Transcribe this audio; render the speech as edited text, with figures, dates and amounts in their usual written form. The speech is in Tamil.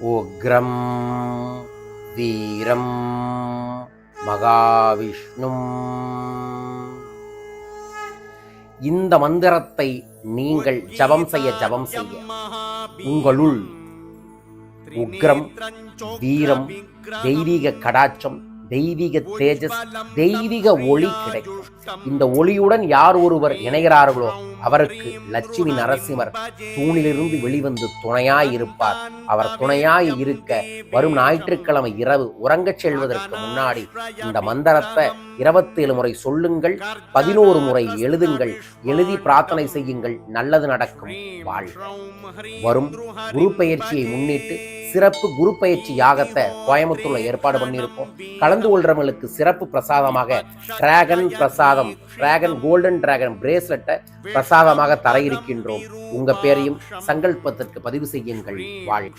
உக்ரம் வீரம் மகாவிஷ்ணும். இந்த மந்திரத்தை நீங்கள் ஜபம் செய்ய உங்களுள் உக்ரம் வீரம் தெய்வீக கடாட்சம் தெய்வீக தேஜஸ் தெய்வீக ஒளி கிடைக்கும். இந்த ஒளியுடன் யார் ஒருவர் இணைகிறார்களோ அவருக்கு லட்சுமி நரசிம்மர் தூணிலிருந்து வெளிவந்து துணையாய் இருப்பார். அவர் துணையாய் இருக்க வரும் ஞாயிற்றுக்கிழமை இரவு உறங்கச் செல்வதற்கு முன்னாடி இந்த மந்திரத்தை 27 முறை சொல்லுங்கள், 11 முறை எழுதுங்கள். எழுதி பிரார்த்தனை செய்யுங்கள், நல்லது நடக்கும். வாழ்க. வரும் குரு பெயர்ச்சியை முன்னிட்டு சிறப்பு குரு பயிற்சி யாகத்தை கோயம்புத்தூர்ல ஏற்பாடு பண்ணியிருக்கோம். கலந்து கொள்றவங்களுக்கு சிறப்பு பிரசாதமாக டிராகன் பிரசாதம், டிராகன் கோல்டன் டிராகன் பிரேஸ்லெட்டை பிரசாதமாக தர இருக்கின்றோம். உங்க பேரையும் சங்கல்பத்திற்கு பதிவு செய்யுங்கள். வாழ்க.